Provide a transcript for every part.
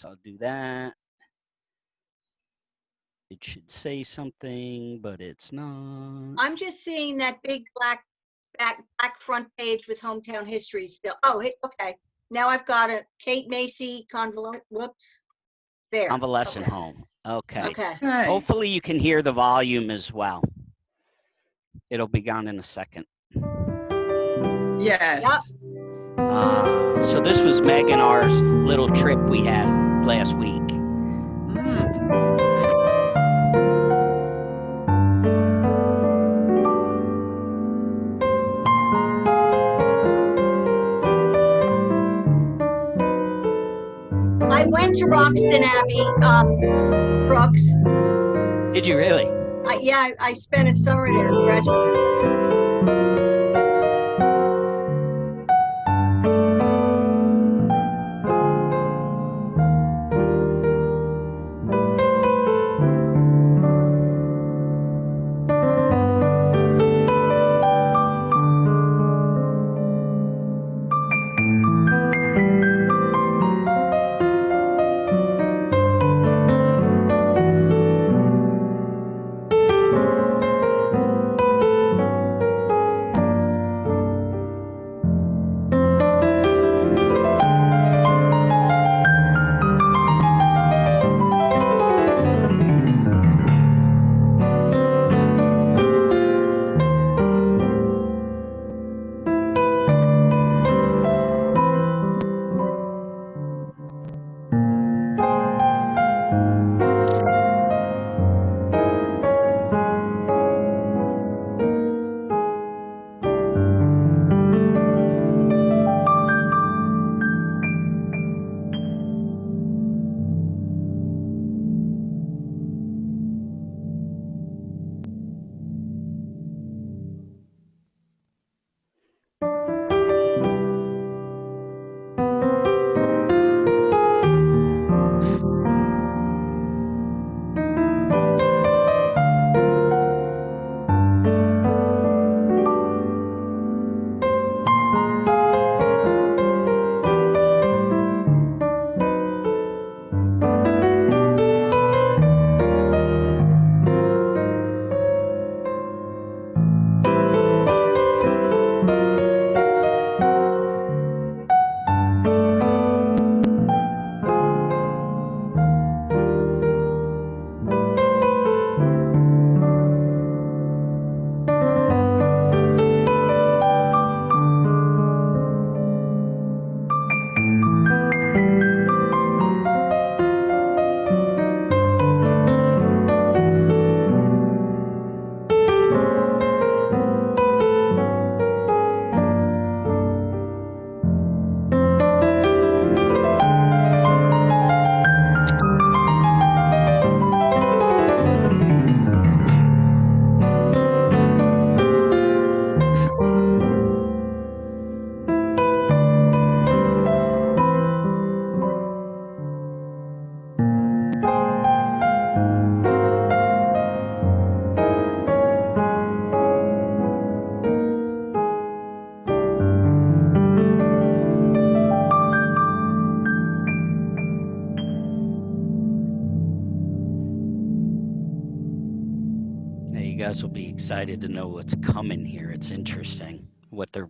So I'll do that. It should say something, but it's not. I'm just seeing that big black front page with Hometown History still. Oh, okay. Now I've got a Kate Macy whoops. There. Convalescent Okay. home. Okay. Okay. Good. Hopefully you can hear the volume as well. It'll be gone in a second. Yes. Yep. So this was Meg and our little trip we had last week. I went to Roxton Abbey, Brooks. Did you really? Yeah, I spent a summer there, graduate. You guys will be excited to know what's coming here. It's interesting what they're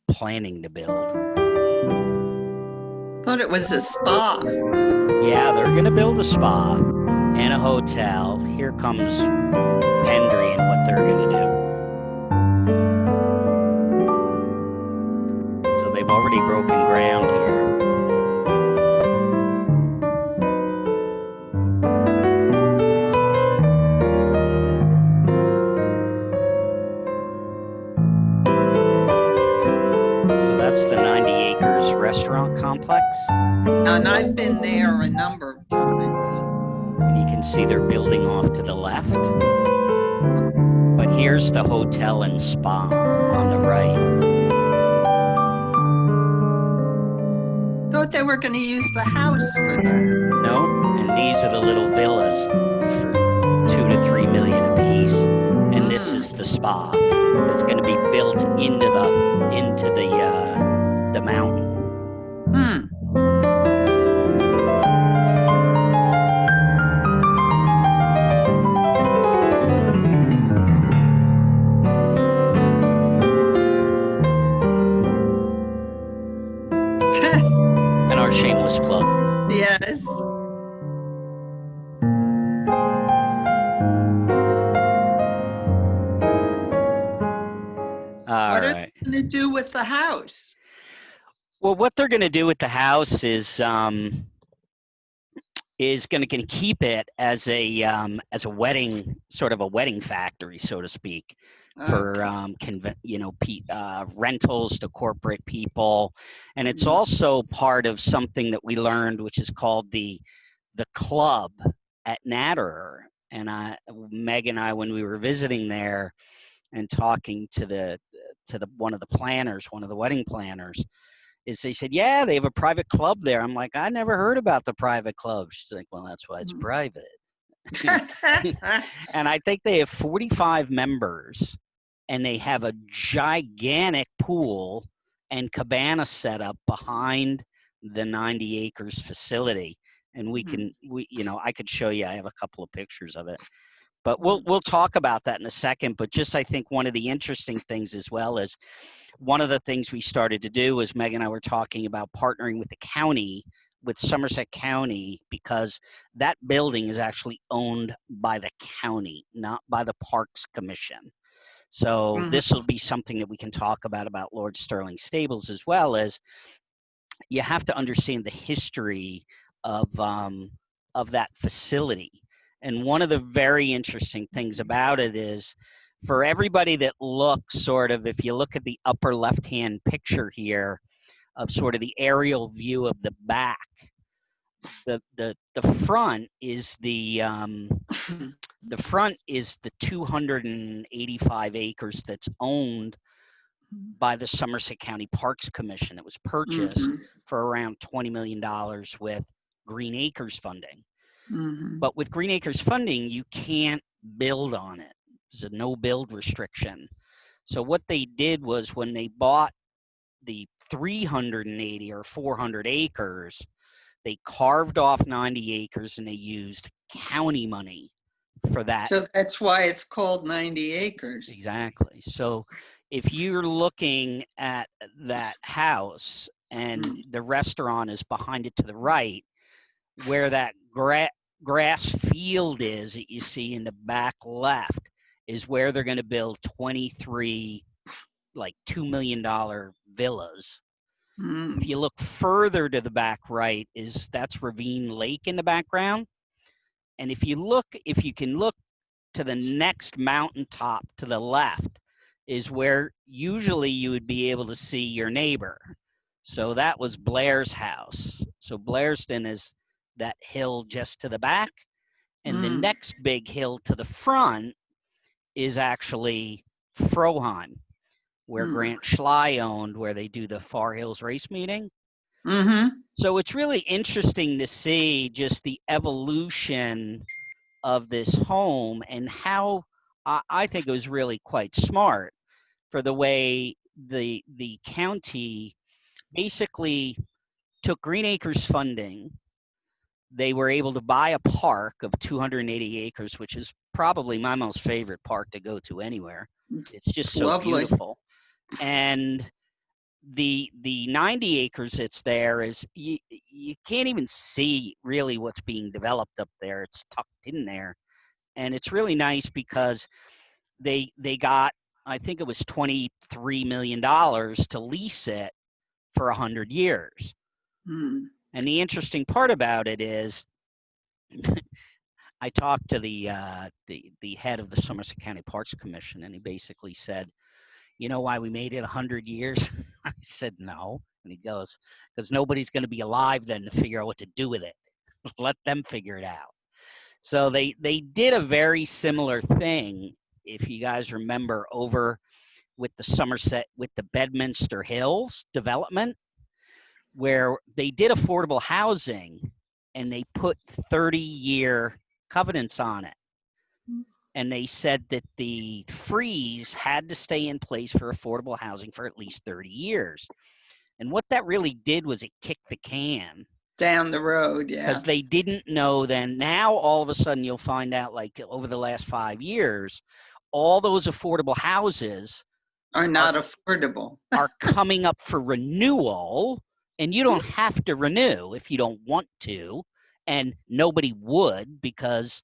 planning to build. Thought it was a spa. Yeah, they're going to build a spa and a hotel. Here comes Pendry and what they're going to do. So they've already broken ground here. That's the 90 acres restaurant complex. And I've been there a number of times. And you can see they're building off to the left. But here's the hotel and spa on the right. Thought they were going to use the house for that. No, and these are the little villas for 2 to 3 million apiece. And this is the spa. It's going to be built into the mountain. Yes. All What are right. they going to do with the house? Well, what they're going to do with the house is going to keep it as a wedding, sort of a wedding factory, so to speak, for rentals to corporate people, and it's also part of something that we learned, which is called the club at Natterer. And Meg and I, when we were visiting there and talking to the one of the wedding planners, is they said, yeah, they have a private club there. I'm like, I never heard about the private club. She's like, well, that's why it's private. And I think they have 45 members, and they have a gigantic pool and cabana set up behind the 90 acres facility. And I could show you, I have a couple of pictures of it. But we'll talk about that in a second. But just I think one of the interesting things as well is one of the things we started to do was Meg and I were talking about partnering with the county, with Somerset County, because that building is actually owned by the county, not by the Parks Commission. So this will be something that we can talk about Lord Sterling Stables, as well as you have to understand the history of that facility. And one of the very interesting things about it is, for everybody that looks sort of, if you look at the upper left-hand picture here of sort of the aerial view of the back, the front is the 285 acres that's owned by the Somerset County Parks Commission. It was purchased for around $20 million with Green Acres funding. But with Green Acres funding, you can't build on it. There's a no build restriction. So what they did was, when they bought the 380 or 400 acres, they carved off 90 acres and they used county money for that. So that's why it's called 90 acres. Exactly. So if you're looking at that house and the restaurant is behind it to the right, where that grass field is that you see in the back left is where they're going to build 23 like $2 million villas. If you look further to the back right, that's Ravine Lake in the background. And if you can look to the next mountaintop to the left, is where usually you would be able to see your neighbor. So that was Blair's house. So Blairston is that hill just to the back. And the next big hill to the front is actually Froheim, where Grant Schley owned, where they do the Far Hills race meeting. So it's really interesting to see just the evolution of this home, and how I think it was really quite smart for the way the county basically took Green Acres funding. They were able to buy a park of 280 acres, which is probably my most favorite park to go to anywhere. It's just so Lovely. beautiful. And the 90 acres that's there is, you can't even see really what's being developed up there. It's tucked in there. And it's really nice because they got, I think it was $23 million to lease it for 100 years. And the interesting part about it is, I talked to the head of the Somerset County Parks Commission, and he basically said, you know why we made it 100 years? I said, no. And he goes, because nobody's going to be alive then to figure out what to do with it. Let them figure it out. So they did a very similar thing, if you guys remember, over with the Bedminster Hills development, where they did affordable housing and they put 30-year covenants on it. And they said that the freeze had to stay in place for affordable housing for at least 30 years. And what that really did was it kicked the can Down the road, yeah. because they didn't know then. Now, all of a sudden, you'll find out, like over the last 5 years, all those affordable houses Are not affordable. are coming up for renewal and you don't have to renew if you don't want to, and nobody would, because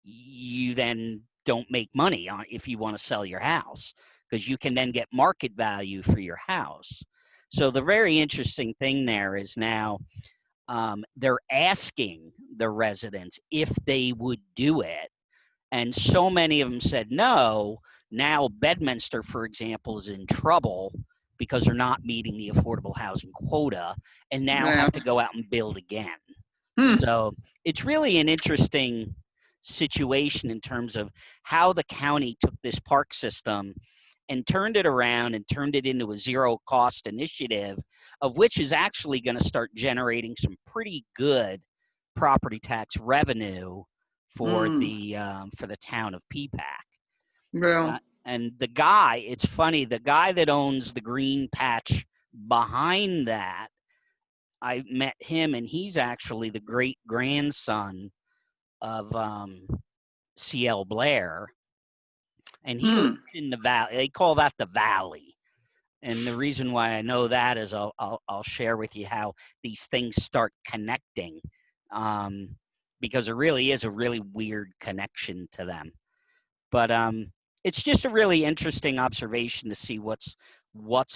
you then don't make money on if you want to sell your house, because you can then get market value for your house. So the very interesting thing there is now they're asking the residents if they would do it, and so many of them said no. Now Bedminster, for example, is in trouble because they're not meeting the affordable housing quota, and now Yeah. have to go out and build again. Hmm. So it's really an interesting situation in terms of how the county took this park system and turned it around and turned it into a zero cost initiative, of which is actually going to start generating some pretty good property tax revenue for the town of Peapack. Well, And the guy, it's funny, the guy that owns the green patch behind that, I met him, and he's actually the great grandson of C.L. Blair, and he lives in the valley. They call that the valley. And the reason why I know that is I'll share with you how these things start connecting, because there really is a really weird connection to them. But it's just a really interesting observation to see what's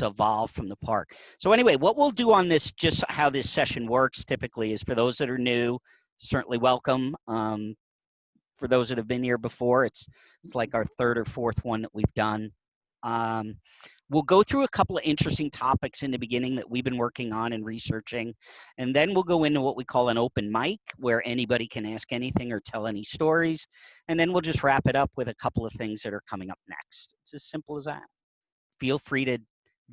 evolved from the park. So anyway, what we'll do on this, just how this session works typically, is for those that are new, certainly welcome. For those that have been here before, it's like our third or fourth one that we've done. We'll go through a couple of interesting topics in the beginning that we've been working on and researching, and then we'll go into what we call an open mic, where anybody can ask anything or tell any stories, and then we'll just wrap it up with a couple of things that are coming up next. It's as simple as that. Feel free to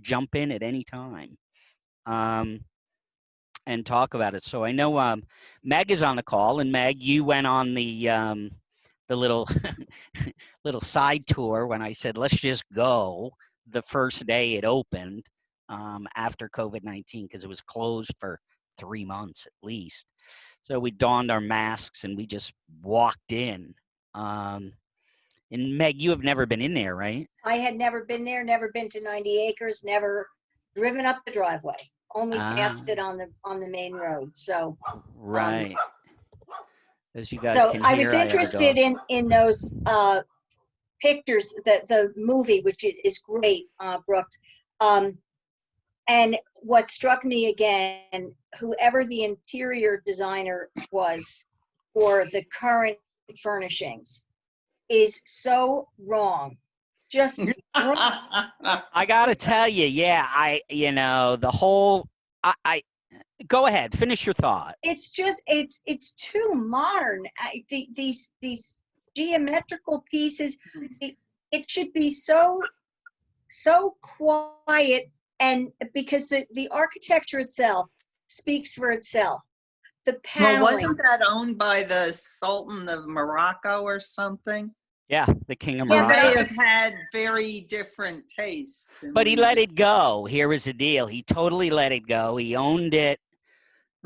jump in at any time and talk about it. So I know Meg is on the call, and Meg, you went on the little little side tour when I said let's just go the first day it opened after COVID-19, because it was closed for 3 months at least. So we donned our masks and we just walked in. And Meg, you have never been in there, right? I had never been there, never been to 90 acres, never driven up the driveway, only passed it on the main road. So right. As you guys so can I hear, was I have a interested dog. in those pictures, the movie, which is great, Brooks. And what struck me again, whoever the interior designer was for the current furnishings is so wrong. Just wrong. I gotta tell you, yeah, the whole, I go ahead, finish your thought. It's just, it's too modern. These geometrical pieces, it should be so quiet, and because the architecture itself speaks for itself. The well, paneling. wasn't that owned by the Sultan of Morocco or something? Yeah, the King of Yeah, Morocco. They have had very different tastes. But he let it go. Here was the deal. He totally let it go. He owned it.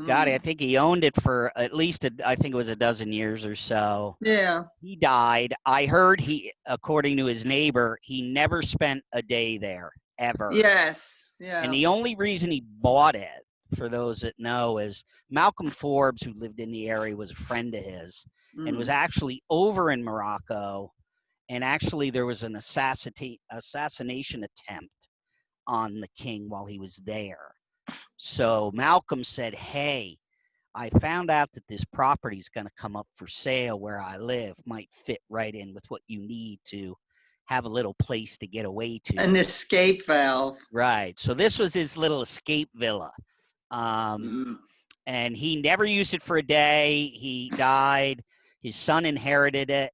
God, I think he owned it for at least, I think it was a dozen years or so. Yeah. He died. I heard according to his neighbor, he never spent a day there, ever. Yes. Yeah. And the only reason he bought it, for those that know, is Malcolm Forbes, who lived in the area, was a friend of his and was actually over in Morocco. And actually there was an assassination attempt on the king while he was there. So Malcolm said, hey, I found out that this property is going to come up for sale where I live, might fit right in with what you need to have a little place to get away to. An escape valve. Right. So this was his little escape villa. And he never used it for a day. He died. His son inherited it.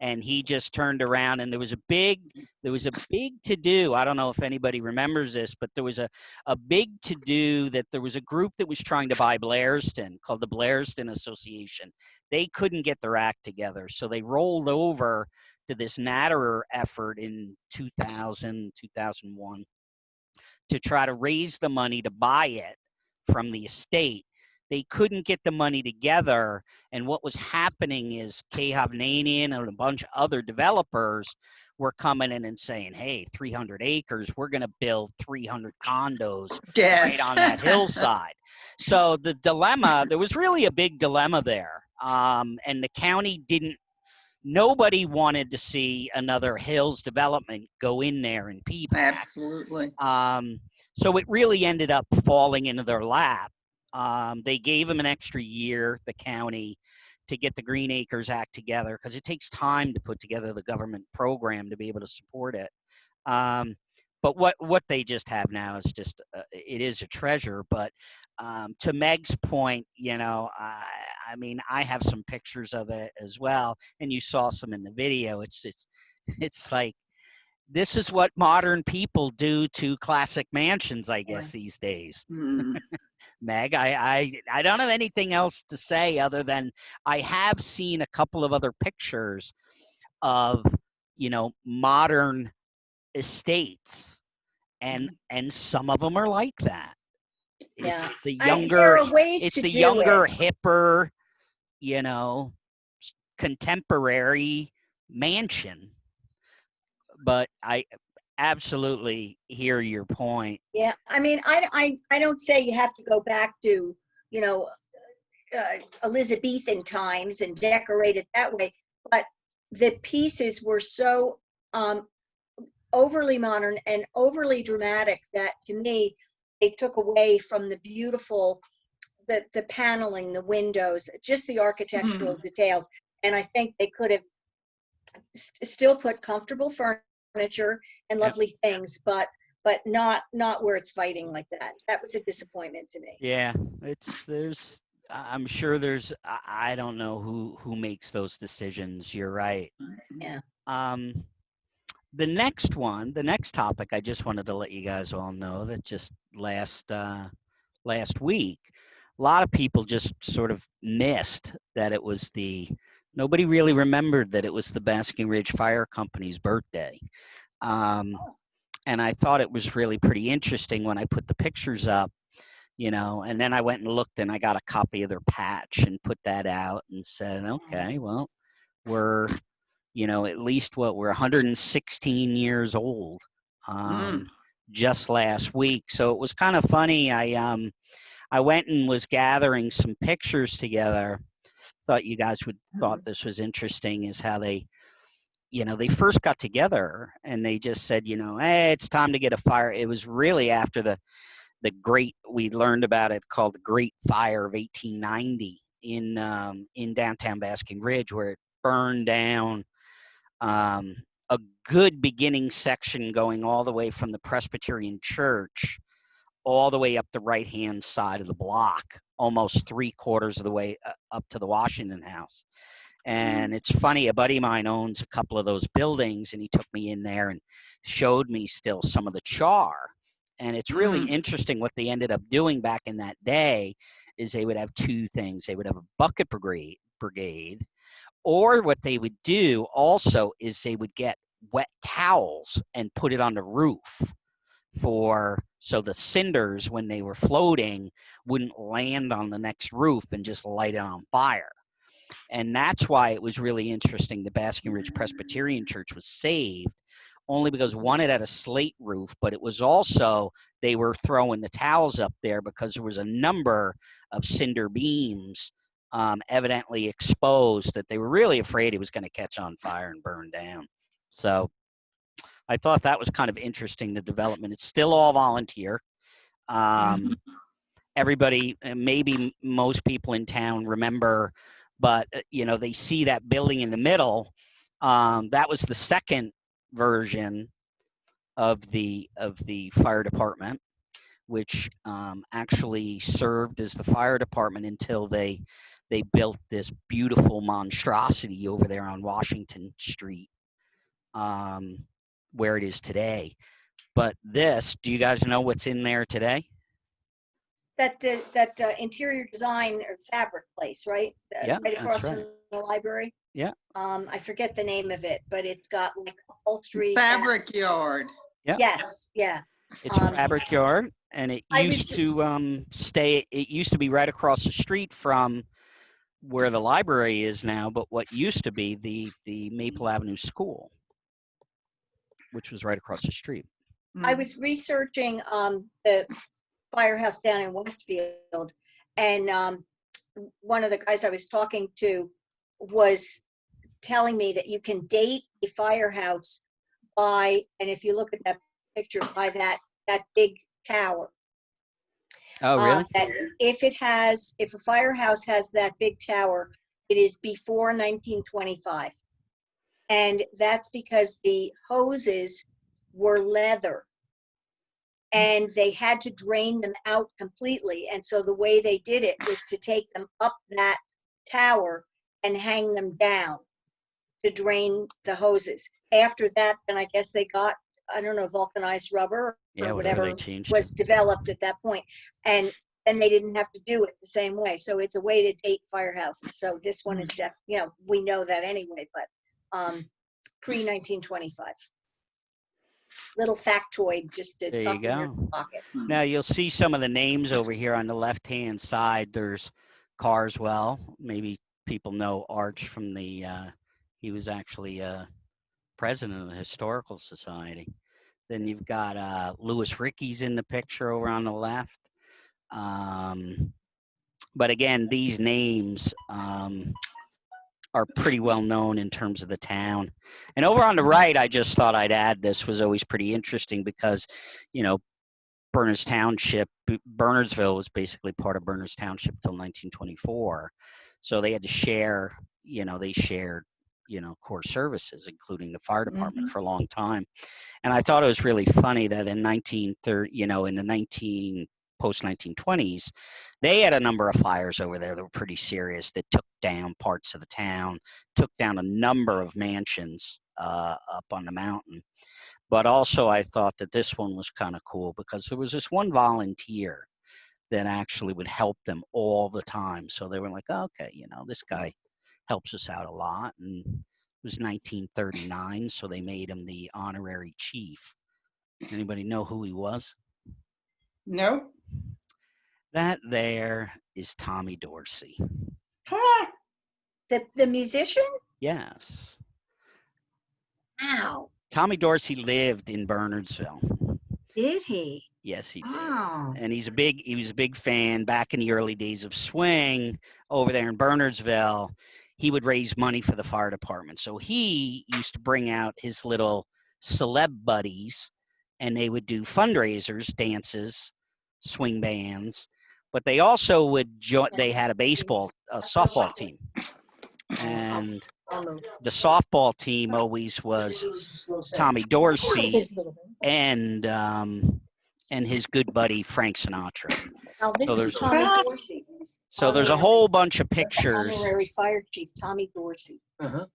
And he just turned around, and there was a big to-do. I don't know if anybody remembers this, but there was a big to-do that there was a group that was trying to buy Blairston called the Blairston Association. They couldn't get their act together, so they rolled over to this Natterer effort in 2000, 2001 to try to raise the money to buy it from the estate. They couldn't get the money together, and what was happening is Kay Hovnanian and a bunch of other developers were coming in and saying, hey, 300 acres, we're going to build 300 condos right Yes. on that hillside. So the dilemma, there was really a big dilemma there. And the county nobody wanted to see another Hills development go in there and piggyback. Absolutely. So it really ended up falling into their lap. They gave them an extra year, the county, to get the Green Acres Act together, because it takes time to put together the government program to be able to support it. But what they just have now is just, it is a treasure. But to Meg's point, I mean, I have some pictures of it as well, and you saw some in the video. It's like, this is what modern people do to classic mansions, I guess, these days. Mm. Meg, I don't have anything else to say other than I have seen a couple of other pictures of, modern estates, and some of them are like that. It's the There are ways it's to the do younger, it. hipper, contemporary mansion. But I absolutely hear your point. Yeah, I mean, I don't say you have to go back to, you know, Elizabethan times and decorate it that way, but the pieces were so overly modern and overly dramatic that, to me, they took away from the beautiful, the paneling, the windows, just the architectural details. And I think they could have still put comfortable furniture and lovely things, but not where it's fighting like that. That was a disappointment to me. Yeah, I'm sure I don't know who makes those decisions. You're right. Yeah. The next topic, I just wanted to let you guys all know that just last week, a lot of people just sort of missed that it was nobody really remembered that it was the Basking Ridge Fire Company's birthday. And I thought it was really pretty interesting when I put the pictures up, and then I went and looked, and I got a copy of their patch and put that out and said, okay, well, we're, at least we're 116 years old just last week. So it was kind of funny. I went and was gathering some pictures together. Thought you guys thought this was interesting, is how they first got together and they just said, hey, it's time to get a fire. It was really after the we learned about it, called the Great Fire of 1890 in downtown Basking Ridge, where it burned down a good beginning section going all the way from the Presbyterian Church all the way up the right-hand side of the block, almost 3/4 of the way up to the Washington House. And it's funny, a buddy of mine owns a couple of those buildings, and he took me in there and showed me still some of the char. And it's really interesting what they ended up doing back in that day is they would have two things. They would have a bucket brigade, or what they would do also is they would get wet towels and put it on the roof so the cinders, when they were floating, wouldn't land on the next roof and just light it on fire. And that's why it was really interesting. The Basking Ridge Presbyterian Church was saved only because, one, it had a slate roof, but it was also, they were throwing the towels up there because there was a number of cinder beams evidently exposed that they were really afraid it was going to catch on fire and burn down. So I thought that was kind of interesting, the development. It's still all volunteer. Everybody, maybe most people in town remember, but they see that building in the middle. That was the second version of the fire department, which actually served as the fire department until they built this beautiful monstrosity over there on Washington Street, where it is today. But do you guys know what's in there today? That interior design or fabric place, right? Yeah, right across that's right. from the library. Yeah. I forget the name of it, but it's got like upholstery. Fabric Yard. Yeah. Yes. Yeah. It's Fabric Yard, and it used to be right across the street from where the library is now, but what used to be the Maple Avenue School. which was right across the street. I was researching the firehouse down in Westfield, and one of the guys I was talking to was telling me that you can date a firehouse by, and if you look at that picture, by that big tower. Oh, really? That if a firehouse has that big tower, it is before 1925. And that's because the hoses were leather and they had to drain them out completely. And so the way they did it was to take them up that tower and hang them down to drain the hoses. After that, then I guess they got, I don't know, vulcanized rubber or whatever they changed was it. developed at that point. And then they didn't have to do it the same way. So it's a way to date firehouses. So this one is we know that anyway, but pre-1925. Little factoid just to There tuck you in your go. pocket. Now you'll see some of the names over here on the left-hand side. There's Carswell. Maybe people know Arch from the, he was actually president of the Historical Society. Then you've got Louis Ricky's in the picture over on the left. But again, these names are pretty well known in terms of the town. And over on the right, I just thought I'd add, this was always pretty interesting because, Berners Township, Bernardsville was basically part of Berners Township till 1924. So they had to share, they shared, core services, including the fire department for a long time. And I thought it was really funny that in 1930, in the post-1920s, they had a number of fires over there that were pretty serious that took down parts of the town, took down a number of mansions up on the mountain. But also I thought that this one was kind of cool because there was this one volunteer that actually would help them all the time. So they were like, oh, okay, this guy helps us out a lot. And it was 1939, so they made him the honorary chief. Anybody know who he was? No. That there is Tommy Dorsey. The musician? Yes. Wow. Tommy Dorsey lived in Bernardsville. Did he? Yes, he did. Wow. And he was a big fan back in the early days of swing over there in Bernardsville. He would raise money for the fire department. So he used to bring out his little celeb buddies and they would do fundraisers, dances, swing bands, but they also would they had a softball team. And the softball team always was Tommy Dorsey and his good buddy Frank Sinatra. Now this is Tommy Dorsey. So there's a whole bunch of pictures. Honorary fire chief Tommy Dorsey. There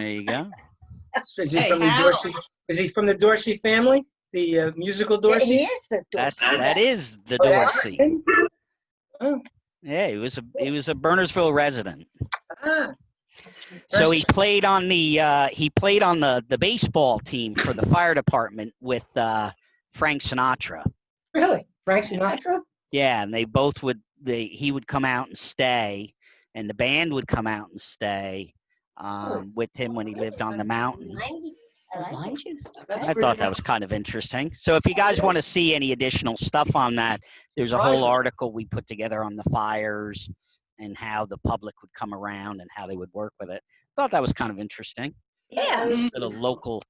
you go. Is he from the Dorsey? Is he from the Dorsey family? The musical Dorsey? He is the Dorsey. That is the Dorsey. Yeah, he was a Bernardsville resident. So he played on the baseball team for the fire department with Frank Sinatra. Really? Frank Sinatra? Yeah, and he would come out and stay, and the band would come out and stay with him when he lived on the mountain. I thought that was kind of interesting. So if you guys want to see any additional stuff on that, there's a whole article we put together on the fires and how the public would come around and how they would work with it. Thought that was kind of interesting. Yeah. Just a local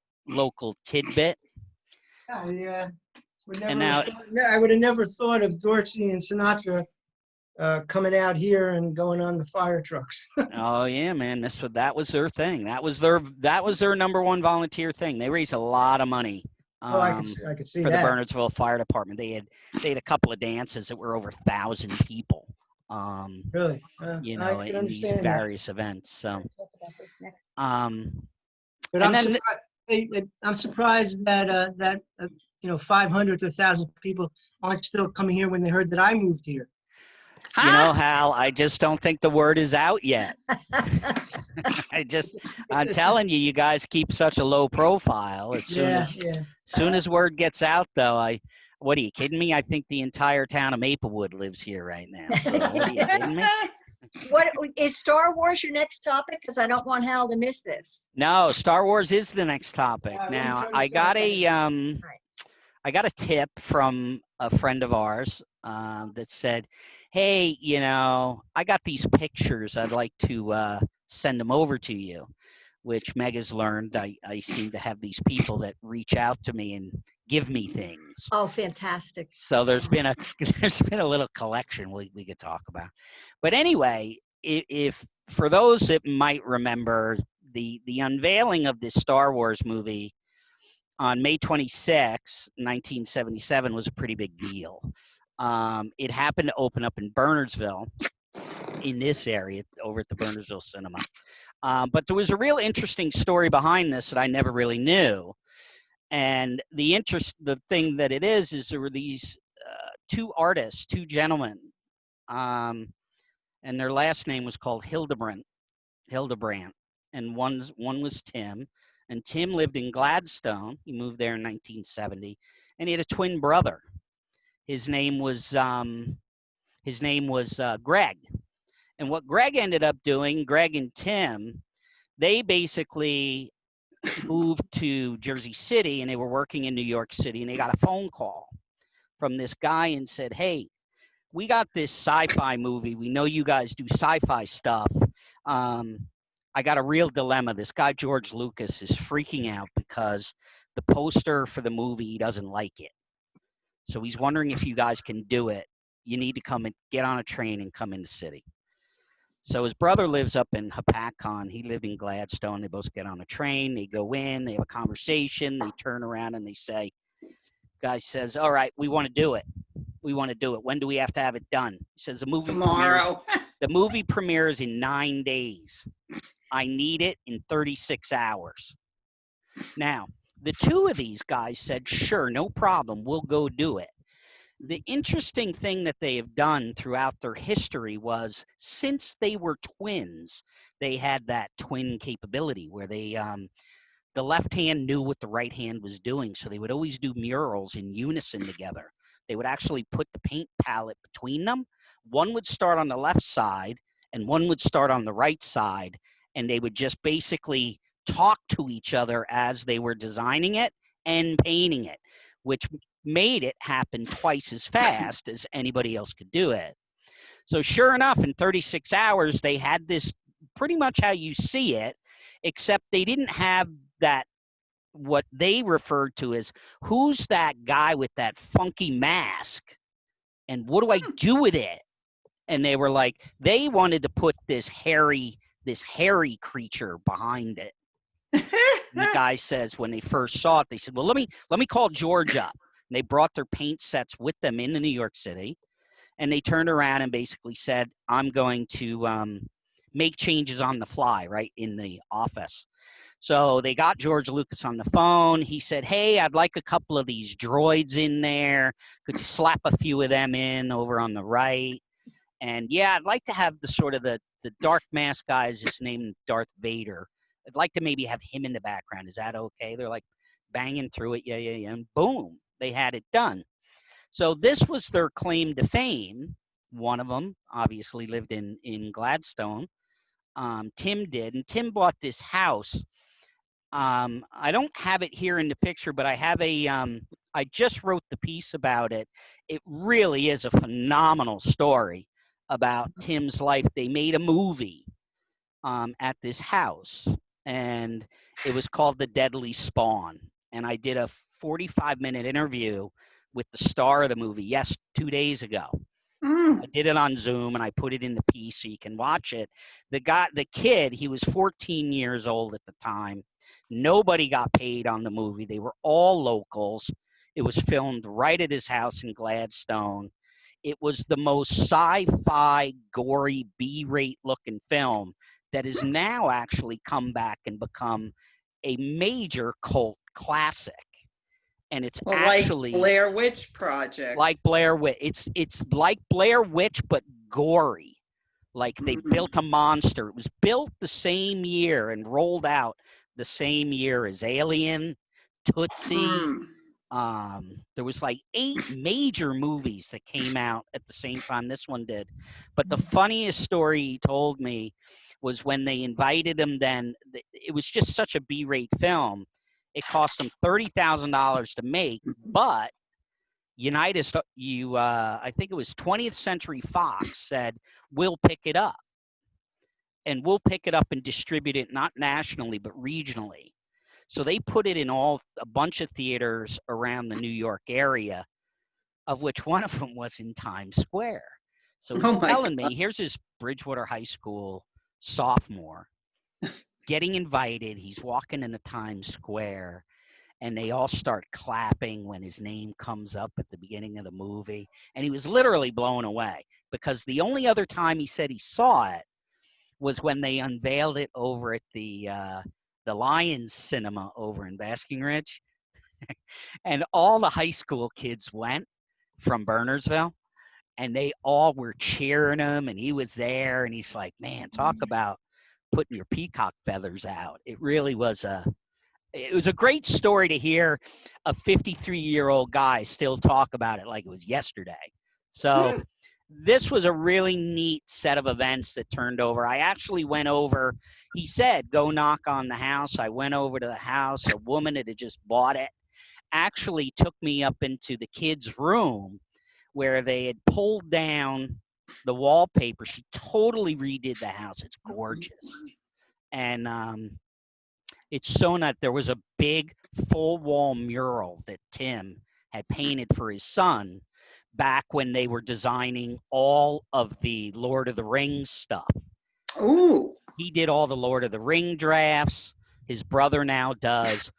tidbit. Yeah. I would have never thought of Dorsey and Sinatra coming out here and going on the fire trucks. Oh yeah, man. That was their thing. That was their number one volunteer thing. They raised a lot of money. I could see for that. the Bernardsville Fire Department. They had a couple of dances that were over 1,000 people. Really? In these various events. So, but I'm surprised that 500 to 1,000 people aren't still coming here when they heard that I moved here. Hal, I just don't think the word is out yet. I'm telling you, you guys keep such a low profile. As soon as word gets out, though, what are you kidding me? I think the entire town of Maplewood lives here right now. So, what are you kidding me? what is Star Wars your next topic? Because I don't want Hal to miss this. No, Star Wars is the next topic. All right, Now, let me turn I this got on. I got a tip from a friend of ours that said, "Hey, I got these pictures. I'd like to send them over to you." Which Meg has learned. I seem to have these people that reach out to me and give me things. Oh, fantastic. So there's been a there's been a little collection we could talk about. But anyway, if for those that might remember the unveiling of this Star Wars movie on May 26, 1977 was a pretty big deal. It happened to open up in Bernardsville, in this area over at the Bernardsville Cinema. But there was a real interesting story behind this that I never really knew. And the thing that it is there were these two artists, two gentlemen, and their last name was called Hildebrandt, and one was Tim, and Tim lived in Gladstone. He moved there in 1970, and he had a twin brother. His name was Greg. And what Greg ended up doing, Greg and Tim, they basically moved to Jersey City, and they were working in New York City, and they got a phone call from this guy and said, "Hey, we got this sci-fi movie. We know you guys do sci-fi stuff. I got a real dilemma. This guy, George Lucas, is freaking out because the poster for the movie, he doesn't like it. So he's wondering if you guys can do it. You need to come and get on a train and come in the city." So his brother lives up in Hapakon. He lived in Gladstone. They both get on a train. They go in. They have a conversation. They turn around and they say, guy says, "All right, we want to do it. We want to do it. When do we have to have it done?" He says, Tomorrow. The movie premieres in 9 days. I need it in 36 hours. Now, the two of these guys said, "Sure, no problem. We'll go do it." The interesting thing that they have done throughout their history was, since they were twins, they had that twin capability where they the left hand knew what the right hand was doing, so they would always do murals in unison together. They would actually put the paint palette between them. One would start on the left side and one would start on the right side, and they would just basically talk to each other as they were designing it and painting it, which made it happen twice as fast as anybody else could do it. So sure enough, in 36 hours, they had this pretty much how you see it, except they didn't have that, what they referred to as, who's that guy with that funky mask and what do I do with it? And they were like, they wanted to put this hairy creature behind it. And the guy says when they first saw it, they said, "Well, let me call George up." And they brought their paint sets with them into New York City, and they turned around and basically said, "I'm going to make changes on the fly right in the office." So they got George Lucas on the phone. He said, "Hey, I'd like a couple of these droids in there. Could you slap a few of them in over on the right? And yeah, I'd like to have the sort of the dark mask guy is his name, Darth Vader. I'd like to maybe have him in the background. Is that okay?" They're like banging through it. Yeah. And boom, they had it done. So this was their claim to fame. One of them obviously lived in Gladstone. Tim did. And Tim bought this house. I don't have it here in the picture, but I have I just wrote the piece about it. It really is a phenomenal story about Tim's life. They made a movie at this house, and it was called The Deadly Spawn. And I did a 45-minute interview with the star of the movie, 2 days ago. I did it on Zoom, and I put it in the piece so you can watch it. The kid, he was 14 years old at the time. Nobody got paid on the movie. They were all locals. It was filmed right at his house in Gladstone. It was the most sci-fi, gory, B-rate looking film that has now actually come back and become a major cult classic. And it's actually like Blair Witch Project. Like Blair Witch. It's like Blair Witch, but gory. Like they built a monster. It was built the same year and rolled out the same year as Alien, Tootsie, There was like 8 major movies that came out at the same time this one did. But the funniest story he told me was when they invited him then, it was just such a B-rate film. It cost them $30,000 to make, but I think it was 20th Century Fox said, we'll pick it up. And we'll pick it up and distribute it not nationally, but regionally. So they put it in a bunch of theaters around the New York area, of which one of them was in Times Square. So he's telling me, here's his Bridgewater High School sophomore getting invited. He's walking into Times Square, and they all start clapping when his name comes up at the beginning of the movie. And he was literally blown away, because the only other time he said he saw it was when they unveiled it over at the Lions Cinema over in Basking Ridge. And all the high school kids went from Bernardsville, and they all were cheering him, and he was there, and he's like, man, talk about putting your peacock feathers out. It really was it was a great story to hear a 53-year-old guy still talk about it like it was yesterday. So this was a really neat set of events that turned over. I actually went over, he said, go knock on the house. I went over to the house. A woman that had just bought it actually took me up into the kids' room where they had pulled down the wallpaper. She totally redid the house. It's gorgeous. And it's so that there was a big full wall mural that Tim had painted for his son back when they were designing all of the Lord of the Rings stuff. Ooh. He did all the Lord of the Ring drafts. His brother now does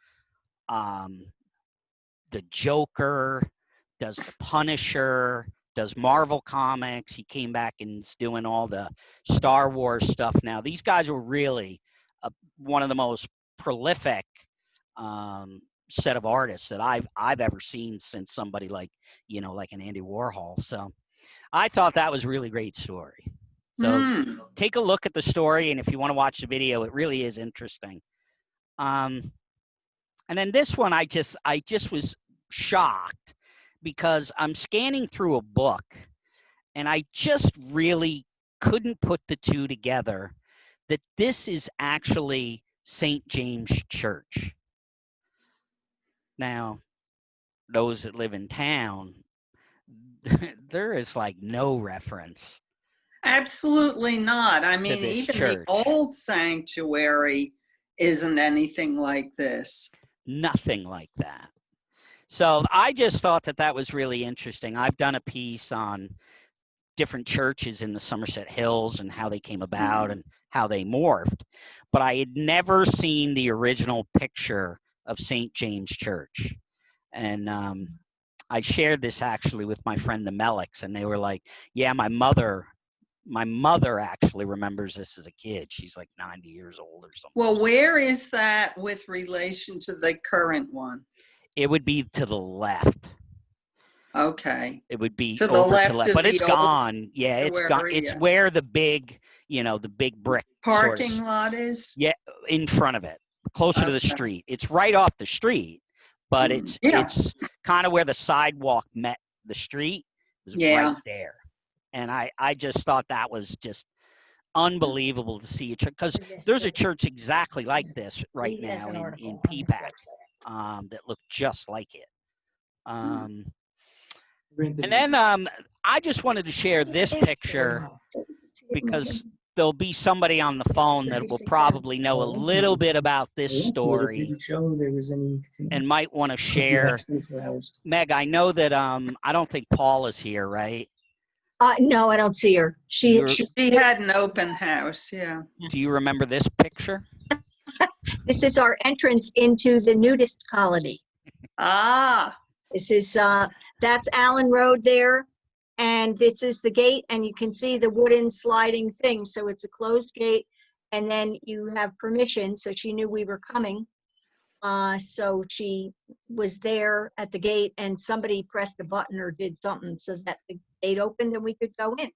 the Joker, does the Punisher, does Marvel Comics. He came back and is doing all the Star Wars stuff now. These guys were really one of the most prolific set of artists that I've ever seen since somebody like an Andy Warhol. So I thought that was a really great story. So take a look at the story, and if you want to watch the video, it really is interesting. And then this one, I just was shocked, because I'm scanning through a book, and I just really couldn't put the two together, that this is actually St. James Church. Now, those that live in town, there is like no reference. Absolutely not. I mean, even church. The old sanctuary isn't anything like this. Nothing like that. So I just thought that was really interesting. I've done a piece on different churches in the Somerset Hills and how they came about and how they morphed, but I had never seen the original picture of St. James Church. And I shared this actually with my friend the Mellicks, and they were like, yeah, my mother actually remembers this as a kid. She's like 90 years old or something. Well, where is that with relation to the current one? It would be to the left. Okay. It would be to the over left, to the left, but it's gone. Yeah, it's gone. It's where the big, the big brick parking lot is. Yeah, in front of it, closer to the street. It's right off the street, but it's kind of where the sidewalk met the street. It was right there. And I just thought that was just unbelievable to see a church, because there's a church exactly like this right now in Peapack that looked just like it. And then I just wanted to share this picture, because there'll be somebody on the phone that will probably know a little bit about this story and might want to share. Meg, I know that I don't think Paul is here, right? No, I don't see her. She had an open house. Yeah. Do you remember this picture? This is our entrance into the nudist colony. This is that's Allen Road there, and this is the gate, and you can see the wooden sliding thing. So it's a closed gate, and then you have permission. So she knew we were coming. So she was there at the gate, and somebody pressed the button or did something so that the gate opened and we could go in.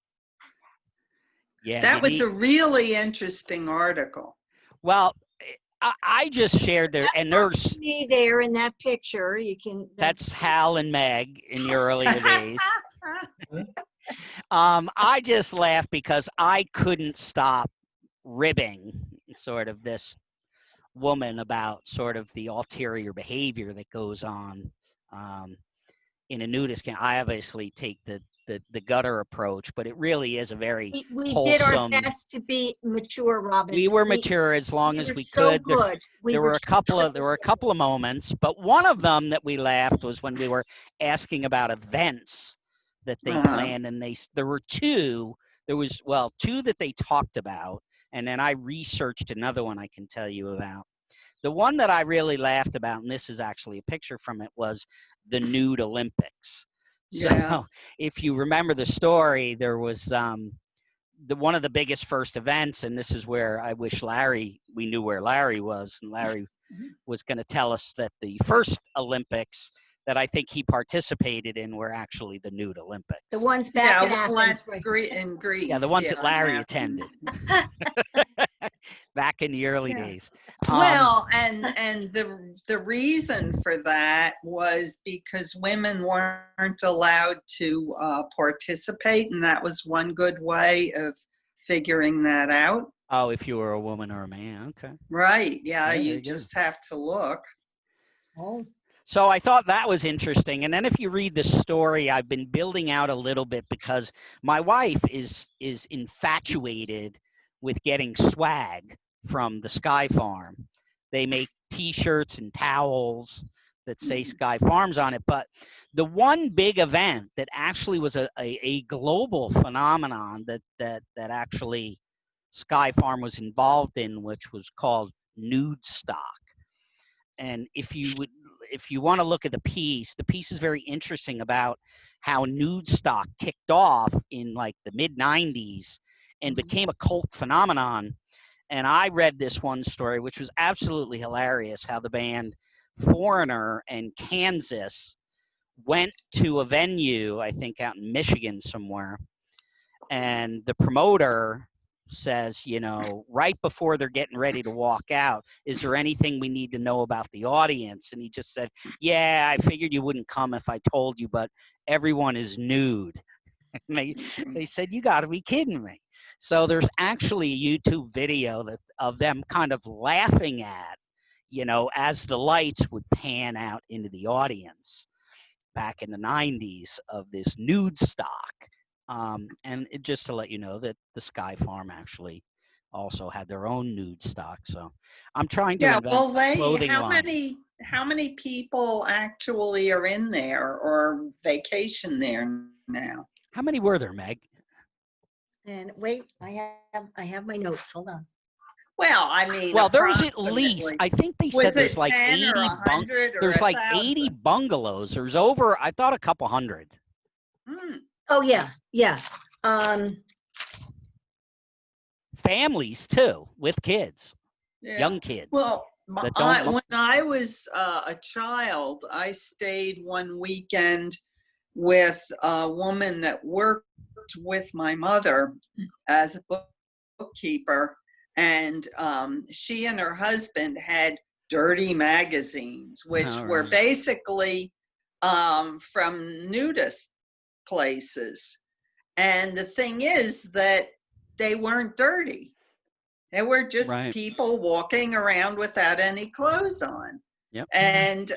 Yeah, that was a really interesting article. Well, I just shared there, and there's Me there in that picture, you can. that's Hal and Meg in the earlier days. I just laughed because I couldn't stop ribbing sort of this woman about sort of the ulterior behavior that goes on in a nudist camp. I obviously take the gutter approach, but it really is a very We did our wholesome. best to be mature, Robin. We were mature as long we as were we so could. good. There were a couple of moments, but one of them that we laughed was when we were asking about events that they planned, and there were two. There was two that they talked about, and then I researched another one I can tell you about. The one that I really laughed about, and this is actually a picture from it, was the nude Olympics. So if you remember the story, there was one of the biggest first events, and this is where I wish we knew where Larry was, and Larry was going to tell us that the first Olympics that I think he participated in were actually the nude Olympics. The ones back in Athens. In Greece. Yeah, the ones that Larry attended. Back in the early days. Well, and the reason for that was because women weren't allowed to participate, and that was one good way of figuring that out. Oh, if you were a woman or a man, okay. Right, yeah, Yeah, you just have to look. Oh. So I thought that was interesting. And then if you read the story, I've been building out a little bit because my wife is infatuated with getting swag from the Sky Farm. They make T-shirts and towels that say Sky Farms on it. But the one big event that actually was a global phenomenon that actually Sky Farm was involved in, which was called nude stock. And if you want to look at the piece is very interesting about how nude stock kicked off in like the mid 90s and became a cult phenomenon. And I read this one story, which was absolutely hilarious, how the band Foreigner and Kansas went to a venue, I think out in Michigan somewhere. And the promoter says, right before they're getting ready to walk out, is there anything we need to know about the audience? And he just said, yeah, I figured you wouldn't come if I told you, but everyone is nude. And they said, you got to be kidding me. So there's actually a YouTube video of them kind of laughing at, as the lights would pan out into the audience back in the 90s of this nude stock. And just to let you know that the Sky Farm actually also had their own nude stock. So I'm trying to invent how many people actually are in there or vacation there now? How many were there, Meg? And wait, I have my notes. Hold on. Well, I mean, there's at least, I think they said there's like 80 there's like 80 bungalows. There's over, I thought, a couple hundred. Oh yeah. Families too, with kids, young kids. Well, when I was a child, I stayed one weekend with a woman that worked with my mother as a bookkeeper, and she and her husband had dirty magazines, which were basically from nudist places. And the thing is that they weren't dirty. They were just people walking around without any clothes on. Yep. And,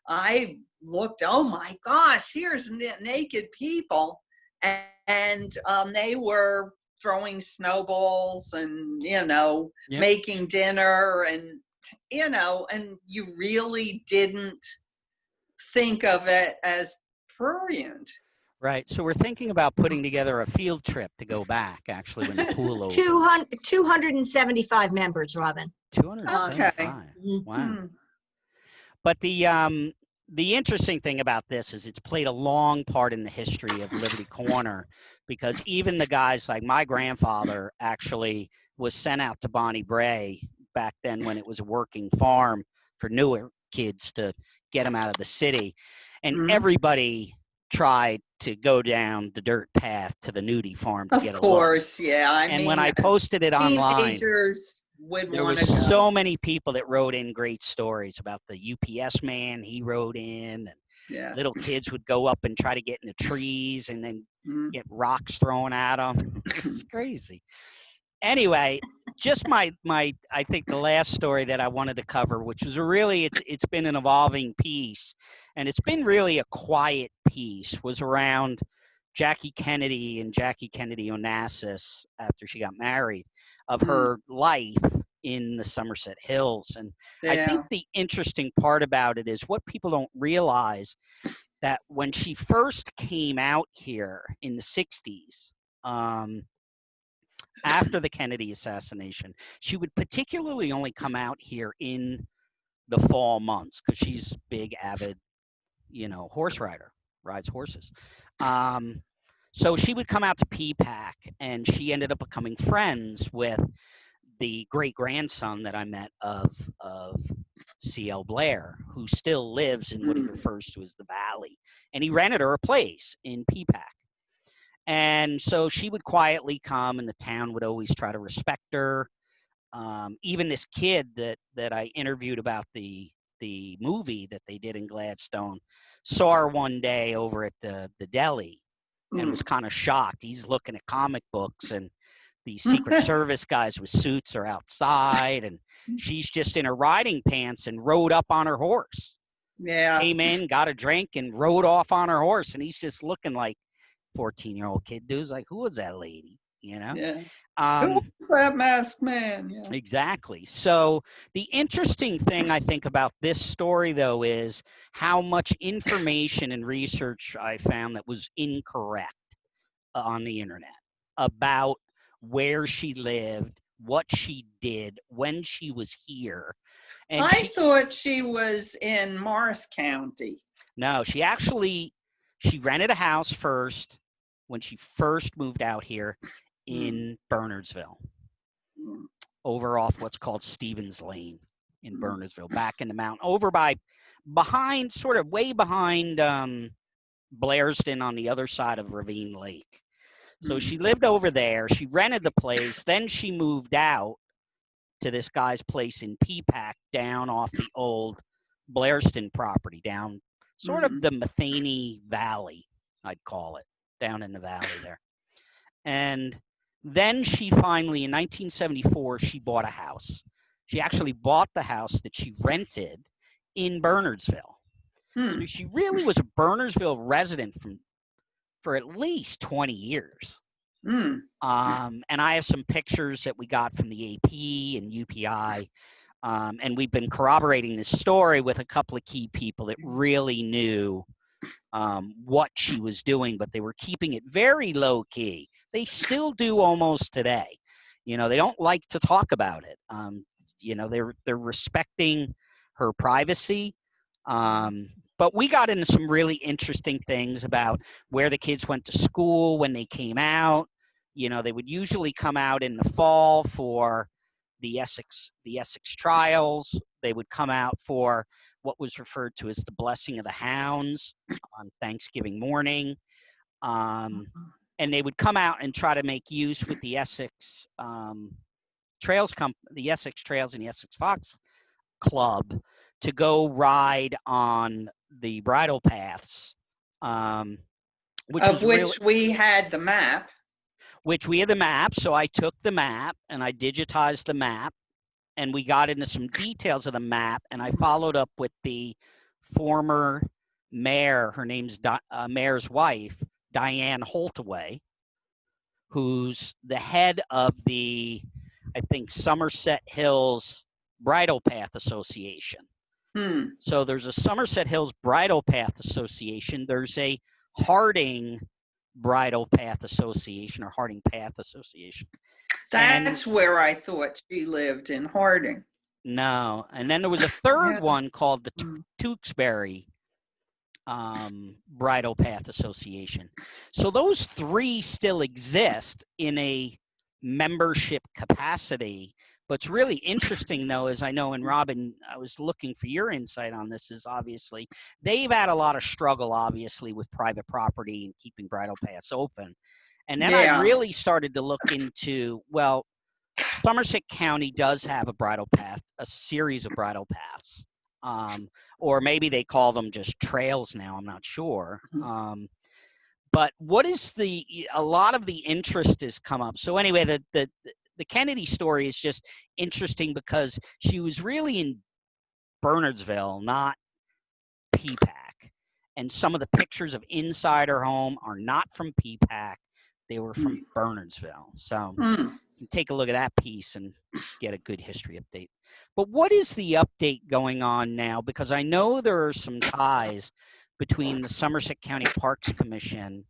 I looked, oh my gosh, here's naked people. And they were throwing snowballs and, making dinner and, and you really didn't think of it as prurient. Right. So we're thinking about putting together a field trip to go back, actually, when the pool opens. 275 members, Robin. 275. Okay. Wow. But the interesting thing about this is it's played a long part in the history of Liberty Corner, because even the guys like my grandfather actually was sent out to Bonnie Bray back then when it was a working farm for newer kids to get them out of the city. And everybody tried to go down the dirt path to the nudie farm to get a look. Of course, yeah. I mean, when I posted it online, teenagers would There want was to go. so many people that wrote in great stories about the UPS man. He wrote in, and Yeah. little kids would go up and try to get in the trees and then Mm. get rocks thrown at them. It's crazy. Anyway, just my I think the last story that I wanted to cover, which was it's been an evolving piece, and it's been really a quiet piece, was around Jackie Kennedy and Jackie Kennedy Onassis after she got married, of her life in the Somerset Hills. And I Yeah. think the interesting part about it is what people don't realize, that when she first came out here in the 60s, after the Kennedy assassination, she would particularly only come out here in the fall months because she's big, avid, horse rider, rides horses. So she would come out to PPAC, and she ended up becoming friends with the great grandson that I met of C.L. Blair, who still lives in what he refers to as the Valley, and he rented her a place in PPAC. And so she would quietly come, and the town would always try to respect her. Even this kid that I interviewed about the movie that they did in Gladstone saw her one day over at the deli and was kind of shocked. He's looking at comic books, and the Secret Service guys with suits are outside, and she's just in her riding pants and rode up on her horse. Yeah. Came in, got a drink, and rode off on her horse. And he's just looking like 14-year-old kid. Dude's like, who was that lady? Yeah. Who was that masked man? Yeah. Exactly. So the interesting thing I think about this story, though, is how much information and research I found that was incorrect on the internet about where she lived, what she did, when she was here. And I thought she was in Morris County. No, she rented a house first when she first moved out here in Bernardsville, over off what's called Stevens Lane in Bernardsville, back in the mountain, sort of way behind Blairsden on the other side of Ravine Lake. So she lived over there. She rented the place. Then she moved out to this guy's place in Peapack down off the old Blairsden property, down sort of the Matheny Valley, I'd call it, down in the valley there. And then she finally, in 1974, she bought a house. She actually bought the house that she rented in Bernardsville. So she really was a Bernardsville resident for at least 20 years. And I have some pictures that we got from the AP and UPI. And we've been corroborating this story with a couple of key people that really knew what she was doing, but they were keeping it very low key. They still do almost today. They don't like to talk about it. They're respecting her privacy. But we got into some really interesting things about where the kids went to school when they came out. They would usually come out in the fall for the Essex trials. They would come out for what was referred to as the Blessing of the Hounds on Thanksgiving morning. And they would come out and try to make use with the Essex the Essex Trails and the Essex Fox Club to go ride on the bridle paths, which we had the map. So I took the map and I digitized the map, and we got into some details of the map, and I followed up with the former mayor. Her name's mayor's wife, Diane Holtaway, who's the head of the, I think, Somerset Hills Bridle Path Association. So there's a Somerset Hills Bridle Path Association. There's a Harding Bridle Path Association, or Harding Path Association. That's where I thought she lived, in Harding. No. And then there was a third one called the Tewksbury Bridle Path Association. So those three still exist in a membership capacity. What's really interesting, though, is I know, and Robin, I was looking for your insight on this, is obviously they've had a lot of struggle, obviously, with private property and keeping bridle paths open. And then I really started to look into, well, Somerset County does have a bridle path, a series of bridle paths, or maybe they call them just trails now. I'm not sure. But what is a lot of the interest has come up. So anyway, the Kennedy story is just interesting because she was really in Bernardsville, not P-PAC. And some of the pictures of inside her home are not from P-PAC. They were from Bernardsville. So you can take a look at that piece and get a good history update. But what is the update going on now? Because I know there are some ties between the Somerset County Parks Commission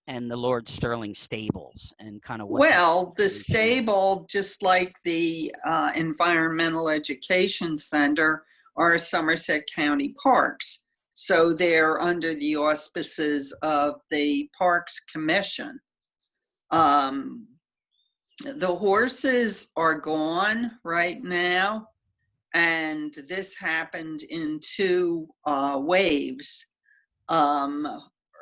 and the Lord Sterling Stables, and kind of what. Well, the stable, just like the Environmental Education Center, are Somerset County Parks. So they're under the auspices of the Parks Commission. The horses are gone right now, and this happened in two waves.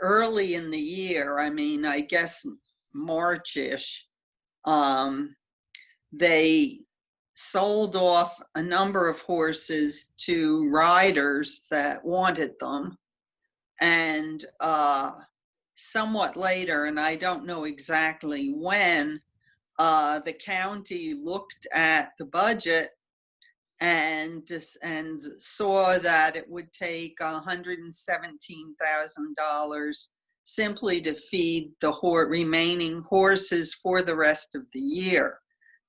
Early in the year, I mean, I guess March-ish, they sold off a number of horses to riders that wanted them. And somewhat later, and I don't know exactly when, the county looked at the budget and saw that it would take $117,000 simply to feed the remaining horses for the rest of the year.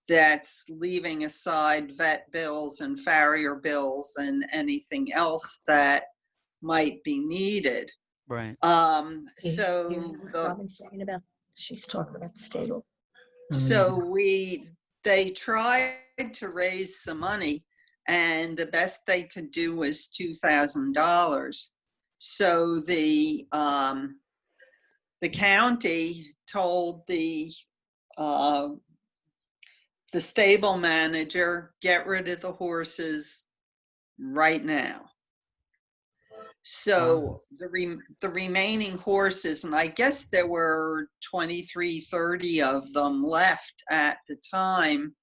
That's leaving aside vet bills and farrier bills and anything else that might be needed. Right. So she's talking about the stable. So they tried to raise some money, and the best they could do was $2,000. So the county told the stable manager, get rid of the horses right now. So the remaining horses, and I guess there were 23, 30 of them left at the time,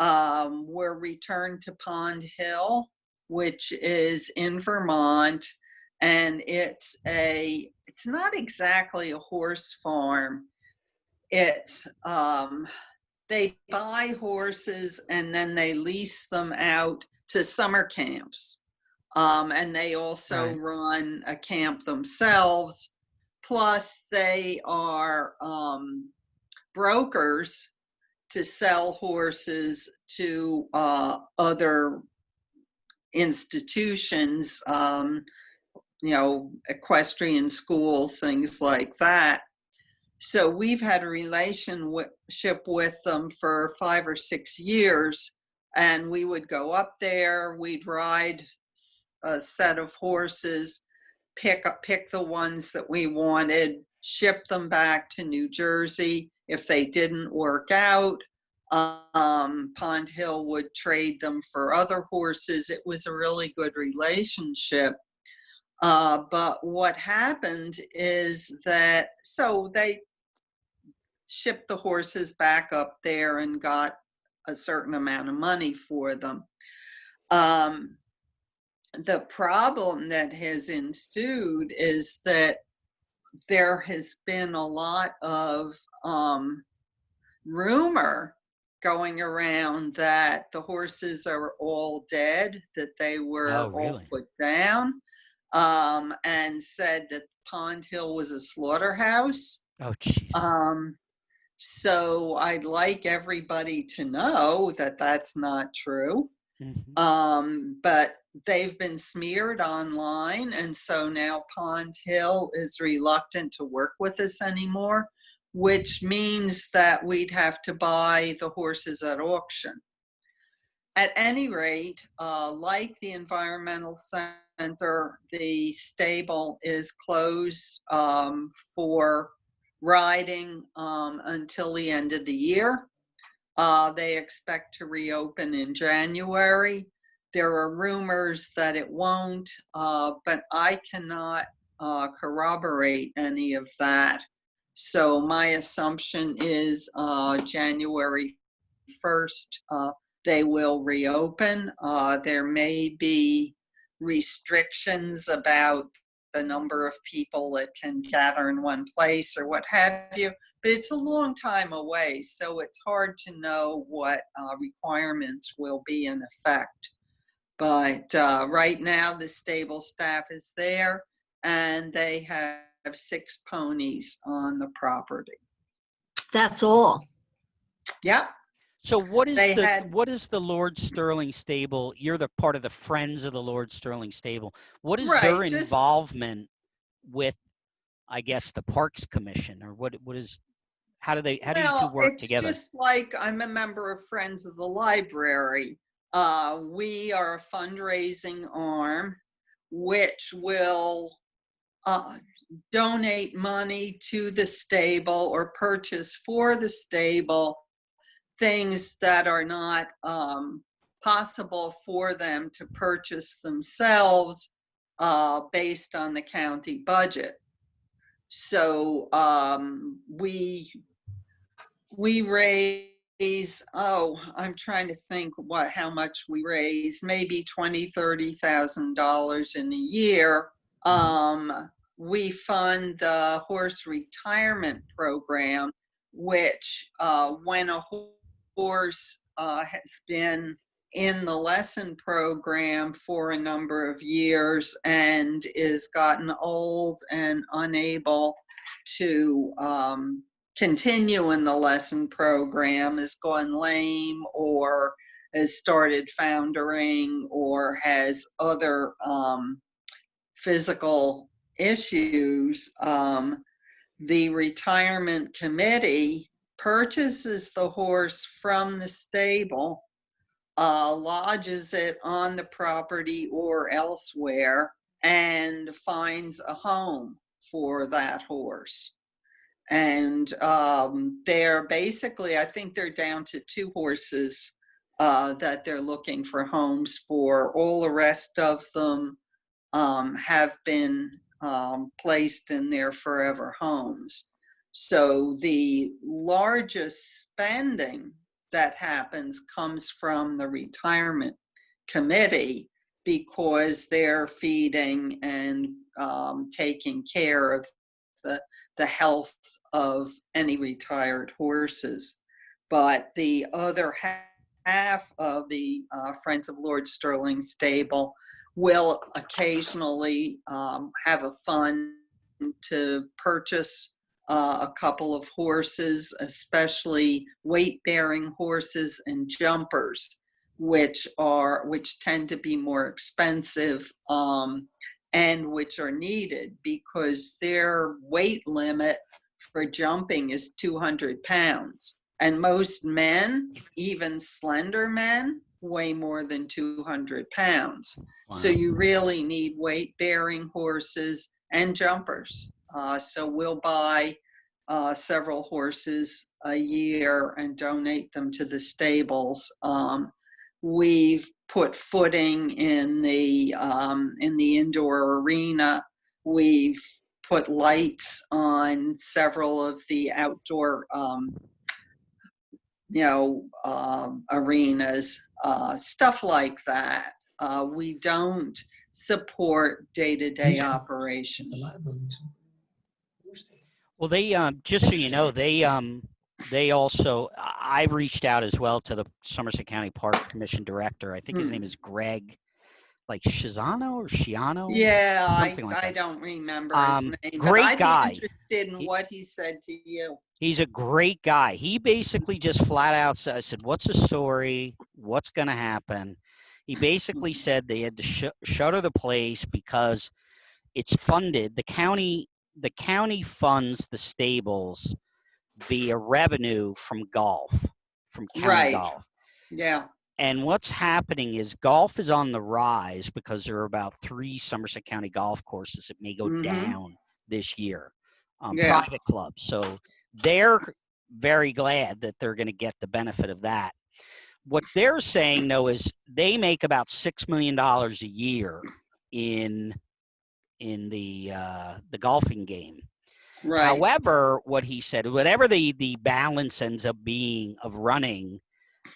were returned to Pond Hill, which is in Vermont, and it's not exactly a horse farm. It's they buy horses and then they lease them out to summer camps. And they also run a camp themselves. Plus, they are brokers to sell horses to other institutions, equestrian schools, things like that. So we've had a relationship with them for 5 or 6 years, and we would go up there, we'd ride a set of horses, pick the ones that we wanted, ship them back to New Jersey. If they didn't work out, Pond Hill would trade them for other horses. It was a really good relationship. But what happened is that, so they shipped the horses back up there and got a certain amount of money for them. The problem that has ensued is that there has been a lot of rumor going around that the horses are all dead, that they were all put down, and said that Pond Hill was a slaughterhouse. Oh, geez. So I'd like everybody to know that that's not true. But they've been smeared online, and so now Pond Hill is reluctant to work with us anymore, which means that we'd have to buy the horses at auction. At any rate, like the Environmental Center, the stable is closed for riding until the end of the year. They expect to reopen in January. There are rumors that it won't, but I cannot corroborate any of that. So my assumption is January 21st, they will reopen. There may be restrictions about the number of people that can gather in one place or what have you, but it's a long time away, so it's hard to know what requirements will be in effect. But right now, the stable staff is there, and they have 6 ponies on the property. That's all. Yep. So what is They the had- what is the Lord Sterling Stable? You're the part of the Friends of the Lord Sterling Stable. What is their Right, just- involvement with, I guess, the Parks Commission, or what is, how do you two work it's together? just like I'm a member of Friends of the Library. We are a fundraising arm, which will donate money to the stable or purchase for the stable things that are not possible for them to purchase themselves based on the county budget. So we raise, I'm trying to think how much we raise, maybe $20,000-$30,000 in a year. We fund the horse retirement program, which when a horse has been in the lesson program for a number of years and is gotten old and unable to continue in the lesson program, has gone lame or has started foundering or has other physical issues, the retirement committee purchases the horse from the stable, lodges it on the property or elsewhere, and finds a home for that horse. And they're basically, I think they're down to 2 horses that they're looking for homes for. All the rest of them have been placed in their forever homes. So the largest spending that happens comes from the retirement committee, because they're feeding and taking care of the health of any retired horses. But the other half of the Friends of Lord Sterling Stable will occasionally have a fund to purchase a couple of horses, especially weight-bearing horses and jumpers, which tend to be more expensive and which are needed because their weight limit for jumping is 200 pounds. And most men, even slender men, weigh more than 200 pounds. Wow. So you really need weight-bearing horses and jumpers. So we'll buy several horses a year and donate them to the stables. We've put footing in the indoor arena. We've put lights on several of the outdoor arenas, stuff like that. We don't support day-to-day operations. Well, they just so you know, they also, I reached out as well to the Somerset County Park Commission director. I think his name is Greg, like Shizano or Shiano. Yeah, I don't remember his name. Great but I'd guy. be interested in what he said to you. He's a great guy. He basically just flat out said, I said, what's the story? What's going to happen? He basically said they had to shutter the place because it's funded. The county funds the stables via revenue from golf, from county golf. Yeah. And what's happening is golf is on the rise because there are about 3 Somerset County golf courses that may go down this year, private clubs. So they're very glad that they're going to get the benefit of that. What they're saying, though, is they make about $6 million a year in the golfing game. Right. However, what he said, whatever the balance ends up being of running,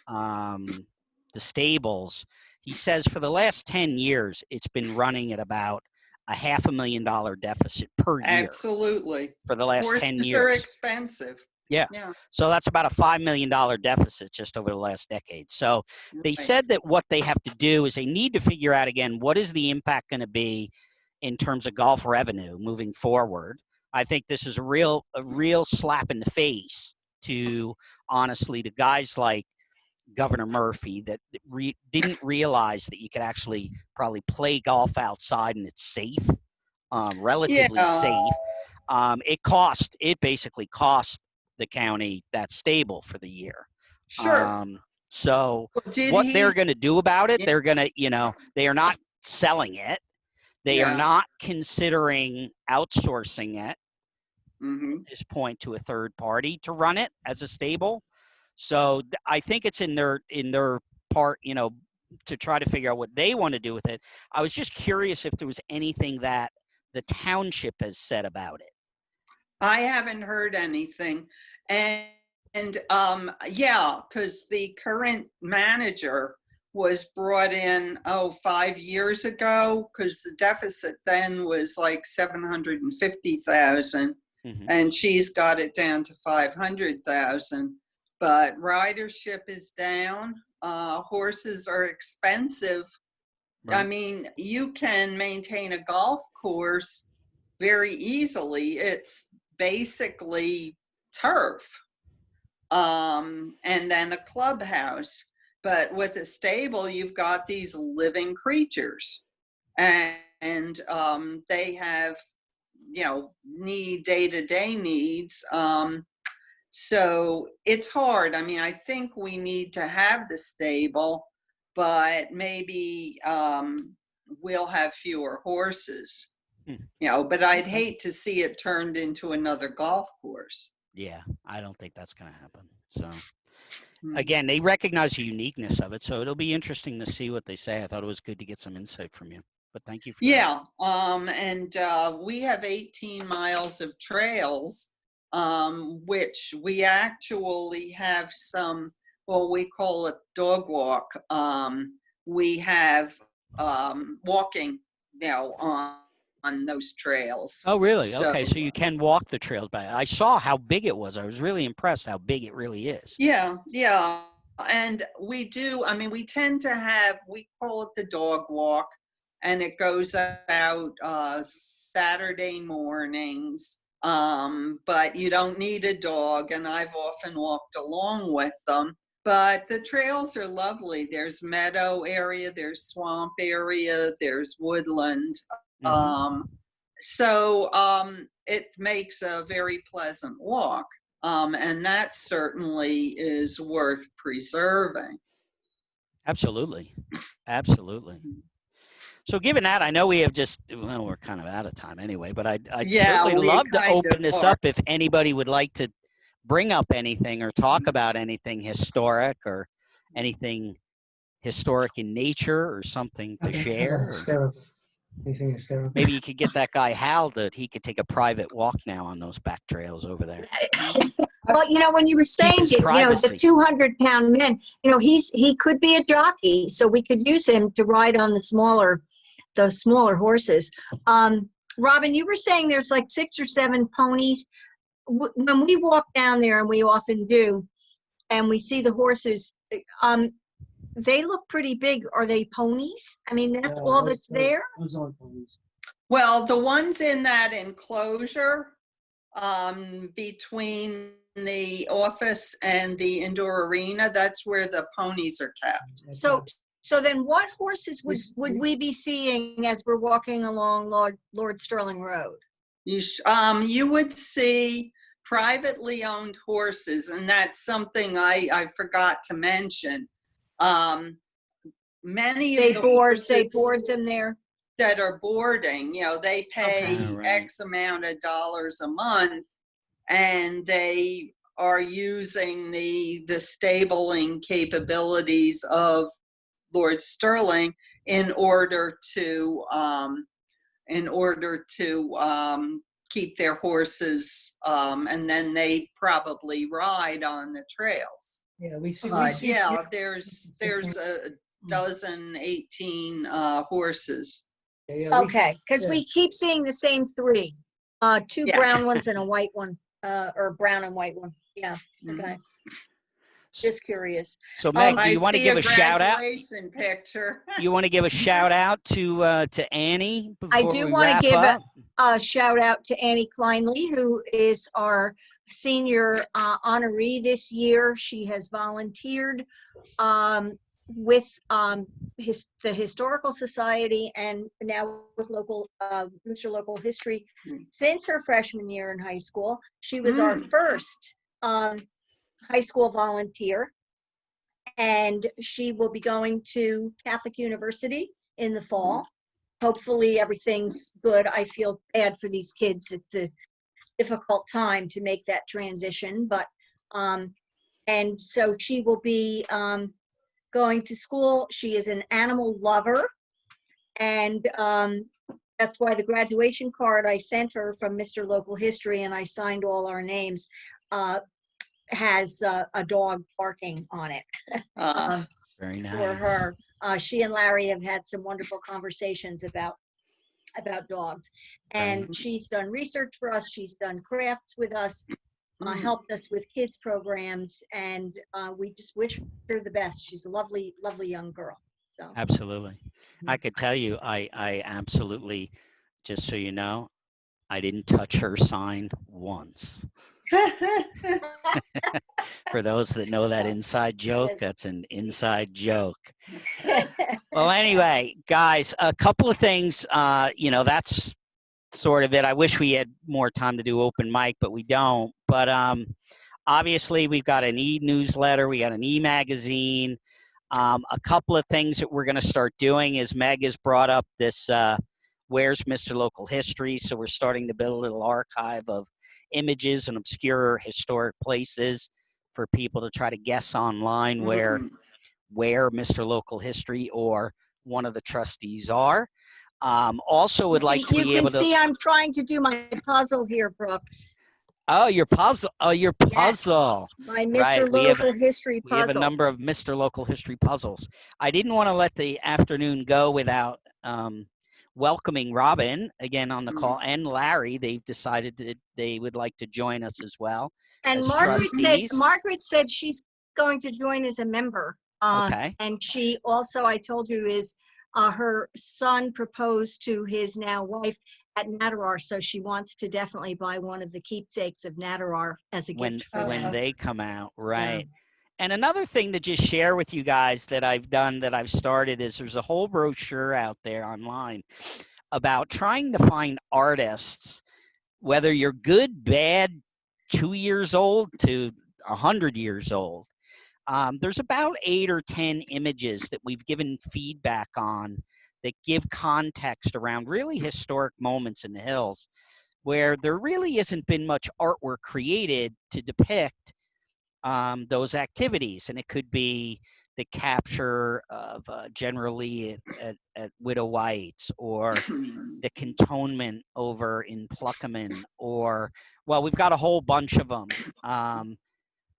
the stables, he says for the last 10 years, it's been running at about a $500,000 deficit per year Absolutely. for the last 10 Horses are years. expensive. Yeah. Yeah. So that's about a $5 million deficit just over the last decade. So they Right. said that what they have to do is they need to figure out again, what is the impact going to be in terms of golf revenue moving forward. I think this is a real slap in the face to, honestly, to guys like Governor Murphy that didn't realize that you could actually probably play golf outside and it's safe, relatively Yeah. safe. It basically cost the county that stable for the year. Sure. So Well, did what he? they're going to do about it, Yeah. they're going to, they are not selling it. They are Yeah. not considering outsourcing it Mhm. at this point to a third party to run it as a stable. So I think it's in their part, to try to figure out what they want to do with it. I was just curious if there was anything that the township has said about it. I haven't heard anything. And yeah, because the current manager was brought in, 5 years ago, because the deficit then was like 750,000, Mhm. and she's got it down to 500,000. But ridership is down. Horses are expensive. I Right. mean, you can maintain a golf course very easily. It's basically turf, and then a clubhouse. But with a stable, you've got these living creatures, and they have, need day-to-day needs. So it's hard. I mean, I think we need to have the stable, but maybe we'll have fewer horses. But I'd hate to see it turned into another golf course. Yeah, I don't think that's going to happen. So Hmm. again, they recognize the uniqueness of it, so it'll be interesting to see what they say. I thought it was good to get some insight from you, but thank you for that. Yeah, and we have 18 miles of trails, which we actually have some, well, we call it dog walk. We have walking now on those trails. Oh, really? So, Okay, so you can walk the trails by. I saw how big it was. I was really impressed how big it really is. yeah. And we do, I mean, we tend to have, we call it the dog walk, and it goes out Saturday mornings. But you don't need a dog, and I've often walked along with them. But the trails are lovely. There's meadow area, there's swamp area, there's woodland. Mhm. So it makes a very pleasant walk. And that certainly is worth preserving. Absolutely. Absolutely. So given that, I know we have we're kind of out of time anyway, but I'd Yeah, certainly we love to kind of open this are. up if anybody would like to bring up anything or talk about anything historic or anything historic in nature or something to share. Or Hysterical. Anything hysterical. maybe you could get that guy Hal he could take a private walk now on those back trails over there. Well, when you were saying his it, the privacy. 200-pound men, he could be a jockey, so we could use him to ride on the smaller horses. Robin, you were saying there's like 6 or 7 ponies. When we walk down there, and we often do, and we see the horses, they look pretty big. Are they ponies? I mean, that's all that's there? Those aren't ponies. Well, the ones in that enclosure between the office and the indoor arena, that's where the ponies are kept. So then what horses would we be seeing as we're walking along Lord Sterling Road? You would see privately owned horses, and that's something I forgot to mention. Many of the horses They board them there. that are boarding, they pay Okay. Right. X amount of dollars a month, and they are using the stabling capabilities of Lord Sterling in order to keep their horses, and then they probably ride on the trails. Yeah, we see. Yeah, there's a dozen, 18 horses. Yeah, Okay, because yeah. we keep seeing the same three. Two Yeah. brown ones and a white one, or brown and white one. Yeah, okay. Just curious. So Meg, do I you want to see give a shout out? graduation picture. You want to give a shout out to Annie I before do we want to wrap give up? a shout out to Annie Kleinley, who is our senior honoree this year. She has volunteered with the Historical Society and now with Mr. Local History since her freshman year in high school. She was our first high school volunteer, and she will be going to Catholic University in the fall. Hopefully everything's good. I feel bad for these kids. It's a difficult time to make that transition, but and so she will be going to school. She is an animal lover, and that's why the graduation card I sent her from Mr. Local History, and I signed all our names, has a dog barking on it. Very nice. For her. She and Larry have had some wonderful conversations about dogs, and she's done research for us. She's done crafts with us, helped us with kids programs, and we just wish her the best. She's a lovely, lovely young girl. So. Absolutely. I could tell you, I absolutely, just so you know, I didn't touch her sign once. For those that know that inside joke, that's an inside joke. Well, anyway, guys, a couple of things, that's sort of it. I wish we had more time to do open mic, but we don't. But obviously, we've got an e-newsletter. We got an e-magazine. A couple of things that we're going to start doing is Meg has brought up this Where's Mr. Local History? So we're starting to build a little archive of images and obscure historic places for people to try to guess online where Mr. Local History or one of the trustees are. Also would like to be able to... You can see I'm trying to do my puzzle here, Brooks. Oh, your puzzle. Oh, your puzzle. Yes, my Mr. Local History puzzle. We have a number of Mr. Local History puzzles. I didn't want to let the afternoon go without welcoming Robin again on the call, and Larry. They've decided they would like to join us as well. And as Margaret said she's going to join as a member. Okay. And she also, I told you, is her son proposed to his now wife at Natarar, so she wants to definitely buy one of the keepsakes of Natarar as a gift for when them. they come out, right? Yeah. And another thing to just share with you guys that I've started is there's a whole brochure out there online about trying to find artists, whether you're good, bad, 2 years old to 100 years old. There's about 8 or 10 images that we've given feedback on that give context around really historic moments in the hills where there really hasn't been much artwork created to depict those activities. And it could be the capture of General Lee at Widow White's, or the cantonment over in Pluckaman, or, well, we've got a whole bunch of them.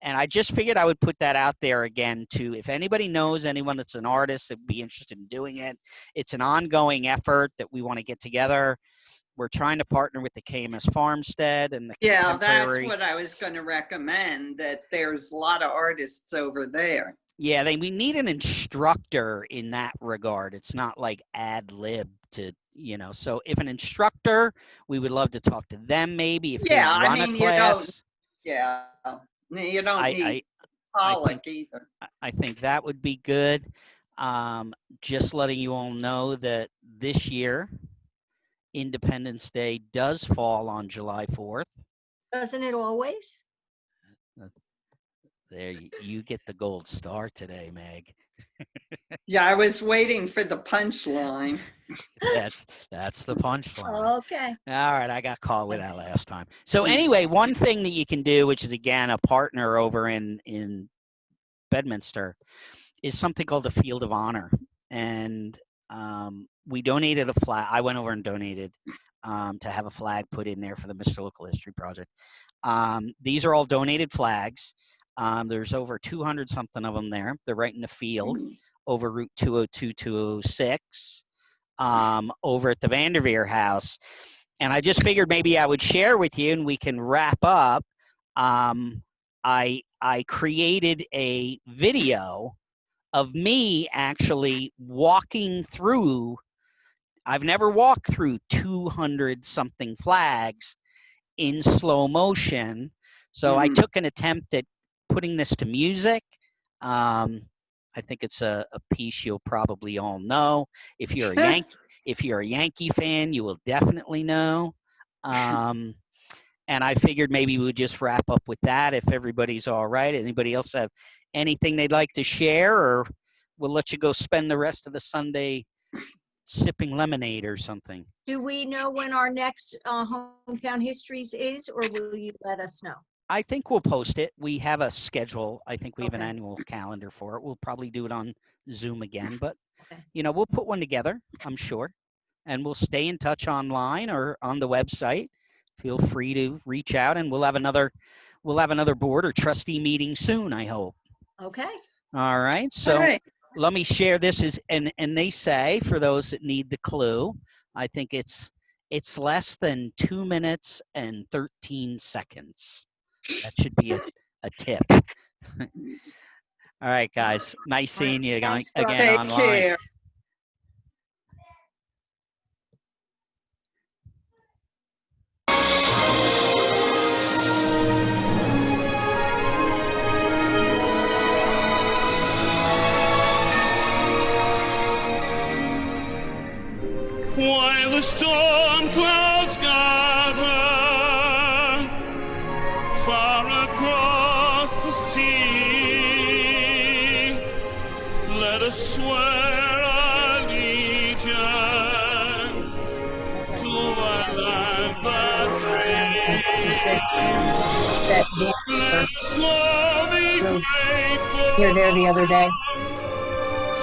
And I just figured I would put that out there again to, if anybody knows anyone that's an artist that would be interested in doing it. It's an ongoing effort that we want to get together. We're trying to partner with the KMS Farmstead and the Contemporary. That's what I was going to recommend, that there's a lot of artists over there. Yeah, we need an instructor in that regard. It's not like ad lib to, so if an instructor, we would love to talk to them maybe if they run a class. You don't need Pollock either. I think that would be good. Just letting you all know that this year, Independence Day does fall on July 4th. Doesn't it always? There, you get the gold star today, Meg. Yeah, I was waiting for the punchline. That's the punchline. Okay. All right, I got caught with that last time. So anyway, one thing that you can do, which is again a partner over in Bedminster, is something called the Field of Honor, and we donated a flag. I went over and donated to have a flag put in there for the Mr. Local History Project. These are all donated flags. There's over 200 something of them there. They're right in the field over Route 202, 206, over at the Vanderveer house. And I just figured maybe I would share with you and we can wrap up. I created a video of me actually walking through. I've never walked through 200 something flags in slow motion. So I took an attempt at putting this to music. I think it's a piece you'll probably all know. If you're a Yankee fan, you will definitely know. And I figured maybe we would just wrap up with that if everybody's all right. Anybody else have anything they'd like to share, or we'll let you go spend the rest of the Sunday sipping lemonade or something? Do we know when our next Hometown Histories is, or will you let us know? I think we'll post it. We have a schedule. I think we have an Okay. annual calendar for it. We'll probably do it on Zoom again, but Okay. we'll put one together, I'm sure. And we'll stay in touch online or on the website. Feel free to reach out, and we'll have another board or trustee meeting soon, I hope. Okay. All right. So All right. let me share this and they say, for those that need the clue, I think it's less than 2 minutes and 13 seconds. That should be a tip. All right, guys. Nice seeing you Thanks, again brother. Take online. care. While the storm clouds gather far across the sea, let us swear allegiance to a land that's free. That Let us all be grateful you're there the other day.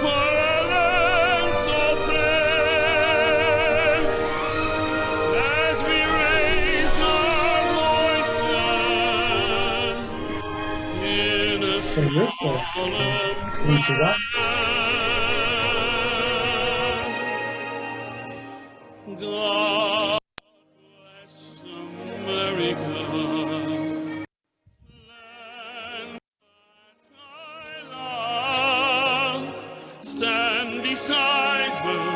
for a land so fair, as we raise our voices in a solemn prayer. God bless America, land that I love. Stand beside her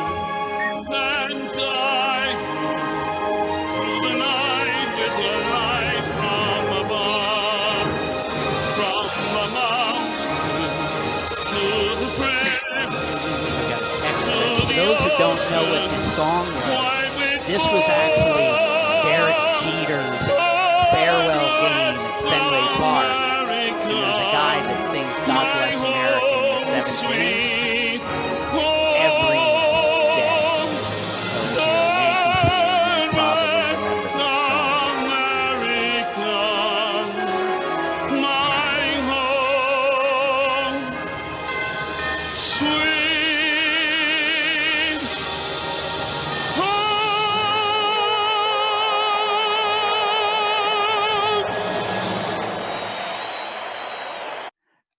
and guide her through the night with a light from above. From the mountains to the prairie, For those that don't know what this song was, this was actually Derek Jeter's farewell game at Fenway Park. And there's a guy that sings God Bless America in the seventh inning every day. So if you're a Yankee fan, you probably remember this song. My home, sweet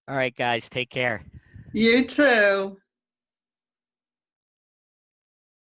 All right, guys, take care. You too.